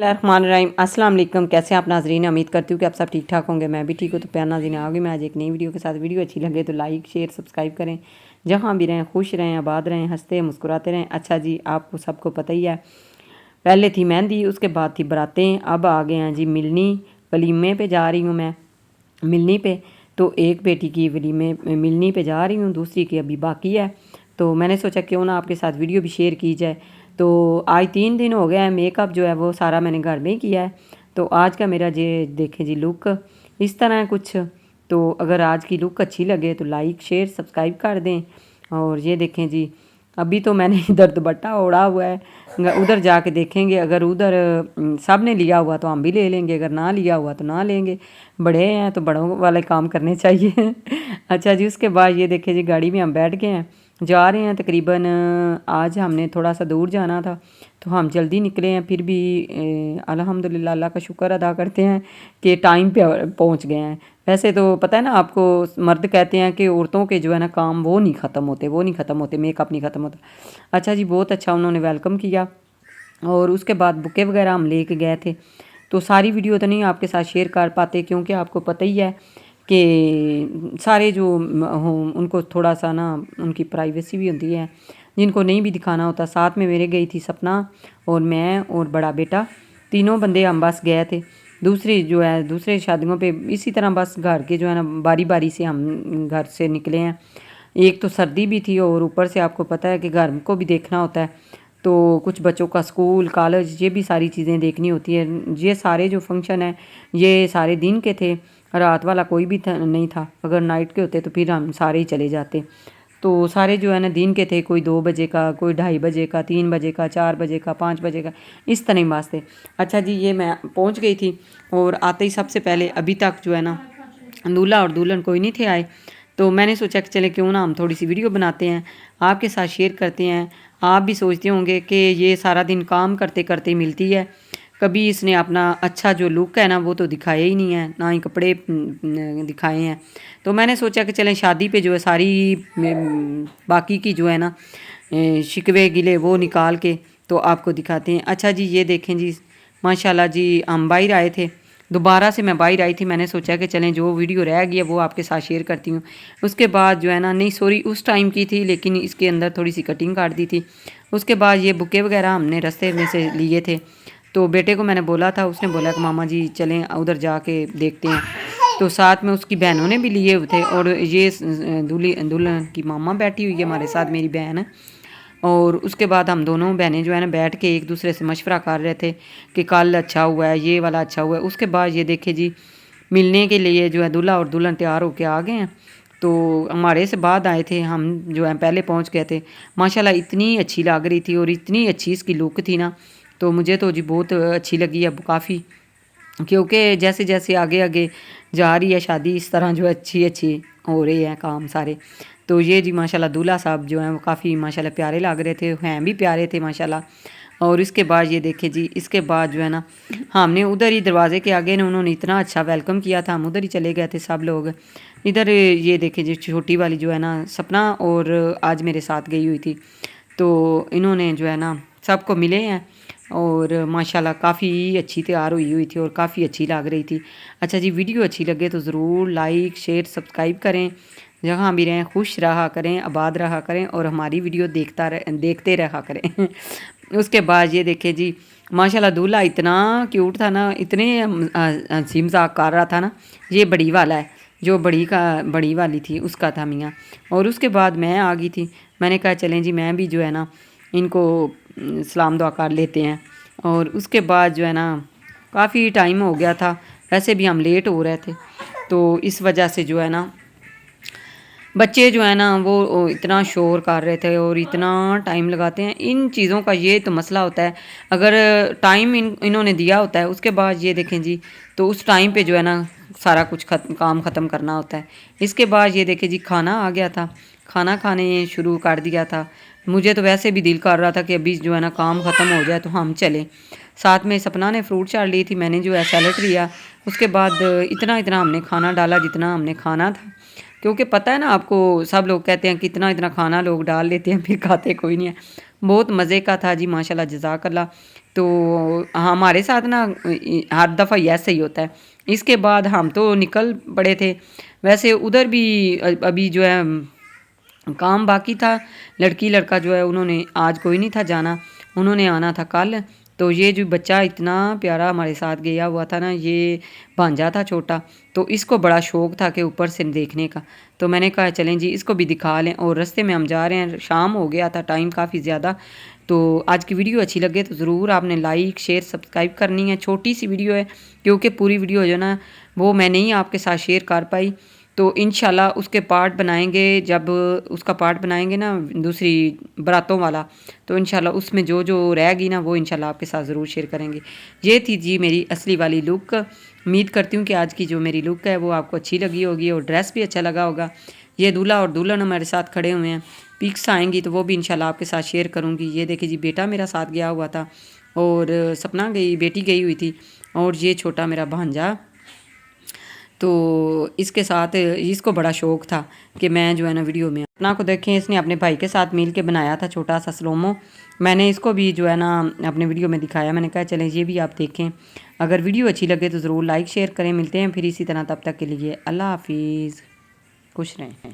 बिस्मिल्लाहिर्रहमानिर्रहीम। अस्सलाम वालेकुम। कैसे हैं आप नाजरीन? उम्मीद करती हूँ कि आप सब ठीक ठाक होंगे। मैं भी ठीक हूँ। तो प्यार नाज़रीन, आ गई मैं आज एक नई वीडियो के साथ। वीडियो अच्छी लगे तो लाइक शेयर सब्सक्राइब करें। जहाँ भी रहें खुश रहें, आबाद रहें, हंसते मुस्कुराते रहें। अच्छा जी, आपको सबको पता ही है, पहले थी मेहंदी, उसके बाद थी बरातें, अब आ गए हैं जी मिलनी। वलीमे पे जा रही हूँ मैं, मिलनी पे। तो एक बेटी की वलीमे मिलनी पे जा रही हूँ, दूसरी की अभी बाकी है। तो मैंने सोचा क्यों ना आपके साथ वीडियो भी शेयर की जाए। तो आज 3 दिन हो गए हैं, मेकअप जो है वो सारा मैंने घर में ही किया है। तो आज का मेरा जे देखें जी लुक इस तरह है कुछ। तो अगर आज की लुक अच्छी लगे तो लाइक शेयर सब्सक्राइब कर दें। और ये देखें जी, अभी तो मैंने इधर दुपट्टा ओढ़ा हुआ है, उधर जाके देखेंगे। अगर उधर सब ने लिया हुआ तो हम भी ले लेंगे, अगर ना लिया हुआ तो ना लेंगे। बड़े हैं तो बड़ों वाले काम करने चाहिए। अच्छा जी, उसके बाद ये देखें जी, गाड़ी में हम बैठ गए हैं, जा रहे हैं। तकरीबन आज हमने थोड़ा सा दूर जाना था तो हम जल्दी निकले हैं। फिर भी अल्हम्दुलिल्लाह, अल्लाह का शुक्र अदा करते हैं कि टाइम पे पहुंच गए हैं। वैसे तो पता है ना आपको, मर्द कहते हैं कि औरतों के जो है ना काम वो नहीं ख़त्म होते, वो नहीं ख़त्म होते, मेकअप नहीं ख़त्म होता। अच्छा जी, बहुत अच्छा उन्होंने वेलकम किया। और उसके बाद बुके वगैरह हम लेके गए थे। तो सारी वीडियो तो नहीं आपके साथ शेयर कर पाते, क्योंकि आपको पता ही है कि सारे जो हों उनको थोड़ा सा ना उनकी प्राइवेसी भी होती है, जिनको नहीं भी दिखाना होता। साथ में मेरे गई थी सपना और मैं और बड़ा बेटा, तीनों बंदे हम बस गए थे। दूसरी जो है दूसरे शादियों पे इसी तरह बस घर के जो है ना बारी बारी से हम घर से निकले हैं। एक तो सर्दी भी थी और ऊपर से आपको पता है कि घर को भी देखना होता है। तो कुछ बच्चों का स्कूल कॉलेज ये भी सारी चीज़ें देखनी होती है। ये सारे जो फंक्शन है ये सारे दिन के थे, रात वाला कोई भी नहीं था। अगर नाइट के होते तो फिर हम सारे ही चले जाते। तो सारे जो है ना दिन के थे, कोई 2 बजे का, कोई 2:30 बजे का, 3 बजे का, 4 बजे का, 5 बजे का, इस तरह वास्ते। अच्छा जी, ये मैं पहुंच गई थी और आते ही सबसे पहले अभी तक जो है ना दूल्हा और दुल्हन कोई नहीं थे आए। तो मैंने सोचा कि चले क्यों ना हम थोड़ी सी वीडियो बनाते हैं, आपके साथ शेयर करते हैं। आप भी सोचते होंगे कि ये सारा दिन काम करते करते मिलती है, कभी इसने अपना अच्छा जो लुक है ना वो तो दिखाया ही नहीं है, ना ही कपड़े दिखाए हैं। तो मैंने सोचा कि चलें शादी पे जो है सारी बाकी की जो है ना शिकवे गिले वो निकाल के तो आपको दिखाते हैं। अच्छा जी, ये देखें जी, माशाल्लाह जी, हम बाहर आए थे, दोबारा से मैं बाहर आई थी। मैंने सोचा कि चलें जो वीडियो रह गई है वो आपके साथ शेयर करती हूँ। उसके बाद जो है ना, नहीं सॉरी उस टाइम की थी, लेकिन इसके अंदर थोड़ी सी कटिंग काट दी थी। उसके बाद ये बुके वगैरह हमने रास्ते में से लिए थे। तो बेटे को मैंने बोला था, उसने बोला कि मामा जी चलें उधर जाके देखते हैं। तो साथ में उसकी बहनों ने भी लिए हुए थे। और ये दुल्हन की मामा बैठी हुई है हमारे साथ, मेरी बहन है। और उसके बाद हम दोनों बहनें जो है ना बैठ के एक दूसरे से मशवरा कर रहे थे कि कल अच्छा हुआ है, ये वाला अच्छा हुआ है। उसके बाद ये देखे जी, मिलने के लिए जो है दूल्हा और दुल्हन तैयार होके आ गए हैं। तो हमारे से बाद आए थे, हम जो है पहले पहुंच गए थे। माशाल्लाह इतनी अच्छी लग रही थी और इतनी अच्छी इसकी लुक थी ना, तो मुझे तो जी बहुत अच्छी लगी है काफ़ी। क्योंकि जैसे जैसे आगे आगे जा रही है शादी, इस तरह जो अच्छी अच्छी हो रही है काम सारे। तो ये जी माशाल्लाह दूल्हा साहब जो हैं वो काफ़ी माशाल्लाह प्यारे लग रहे थे, हैं भी प्यारे थे माशाल्लाह। और इसके बाद ये देखे जी, इसके बाद जो है ना हमने उधर ही दरवाजे के आगे ना उन्होंने इतना अच्छा वेलकम किया था, हम उधर ही चले गए थे सब लोग। इधर ये देखे जी, छोटी वाली जो है ना सपना और आज मेरे साथ गई हुई थी। तो इन्होंने जो है ना सबको मिले हैं और माशाल्लाह काफ़ी अच्छी तैयार हुई थी और काफ़ी अच्छी लग रही थी। अच्छा जी, वीडियो अच्छी लगे तो ज़रूर लाइक शेयर सब्सक्राइब करें। जहाँ भी रहें खुश रहा करें, आबाद रहा करें और हमारी वीडियो देखते रहा करें। उसके बाद ये देखे जी, माशाल्लाह दूल्हा इतना क्यूट था ना, इतने हंसी मजाक कर रहा था ना। ये बड़ी वाला है, जो बड़ी वाली थी उसका था मियाँ। और उसके बाद मैं आ गई थी, मैंने कहा चलें जी मैं भी जो है ना इनको सलाम दुआ कर लेते हैं। और उसके बाद जो है ना काफ़ी टाइम हो गया था, वैसे भी हम लेट हो रहे थे। तो इस वजह से जो है ना बच्चे जो है ना वो इतना शोर कर रहे थे और इतना टाइम लगाते हैं इन चीज़ों का, ये तो मसला होता है। अगर टाइम इन्होंने दिया होता है, उसके बाद ये देखें जी, तो उस टाइम पे जो है ना सारा कुछ काम ख़त्म करना होता है। इसके बाद ये देखें जी, खाना आ गया था, खाना खाने शुरू कर दिया था। मुझे तो वैसे भी दिल कर रहा था कि अभी जो है ना काम ख़त्म हो जाए तो हम चलें। साथ में सपना ने फ्रूट चाट ली थी, मैंने जो है सैलड लिया। उसके बाद इतना इतना हमने खाना डाला जितना हमने खाना था, क्योंकि पता है ना आपको, सब लोग कहते हैं कि इतना इतना खाना लोग डाल लेते हैं फिर खाते कोई नहीं है। بہت مزے کا تھا جی، ماشاءاللہ جزاک اللہ۔ تو ہمارے ساتھ نا ہر دفعہ ایسا ہی ہوتا ہے۔ اس کے بعد ہم تو نکل پڑے تھے، ویسے ادھر بھی ابھی جو ہے کام باقی تھا، لڑکی لڑکا جو ہے انہوں نے آج کوئی نہیں تھا جانا، انہوں نے آنا تھا کل۔ تو یہ جو بچہ اتنا پیارا ہمارے ساتھ گیا ہوا تھا نا، یہ بھانجا تھا چھوٹا، تو اس کو بڑا شوق تھا کہ اوپر سے دیکھنے کا، تو میں نے کہا چلیں جی اس کو بھی دکھا لیں۔ اور رستے میں ہم جا رہے ہیں، شام ہو گیا تھا، ٹائم کافی زیادہ۔ تو آج کی ویڈیو اچھی لگے تو ضرور آپ نے لائک شیئر سبسکرائب کرنی ہے۔ چھوٹی سی ویڈیو ہے کیونکہ پوری ویڈیو جو ہے نا وہ میں نہیں آپ کے ساتھ شیئر کر پائی، تو انشاءاللہ اس کے پارٹ بنائیں گے، جب اس کا پارٹ بنائیں گے نا دوسری براتوں والا، تو انشاءاللہ اس میں جو جو رہ گی نا وہ انشاءاللہ آپ کے ساتھ ضرور شیئر کریں گے۔ یہ تھی جی میری اصلی والی لک۔ امید کرتی ہوں کہ آج کی جو میری لک ہے وہ آپ کو اچھی لگی ہوگی اور ڈریس بھی اچھا لگا ہوگا۔ یہ دولہا اور دلہن ہمارے ساتھ کھڑے ہوئے ہیں، پکس آئیں گی تو وہ بھی انشاءاللہ آپ کے ساتھ شیئر کروں گی۔ یہ دیکھیں جی بیٹا میرا ساتھ گیا ہوا تھا، اور سپنا گئی، بیٹی گئی ہوئی تھی، اور یہ چھوٹا میرا بھانجا، تو اس کے ساتھ اس کو بڑا شوق تھا کہ میں جو ہے نا ویڈیو میں اپنا کو دیکھیں، اس نے اپنے بھائی کے ساتھ مل کے بنایا تھا چھوٹا سا سلومو، میں نے اس کو بھی جو ہے نا اپنے ویڈیو میں دکھایا، میں نے کہا چلیں یہ بھی آپ دیکھیں، اگر ویڈیو اچھی لگے تو ضرور لائک شیئر کریں۔ ملتے ہیں پھر اسی طرح، تب تک کے لیے اللہ حافظ، خوش رہیں۔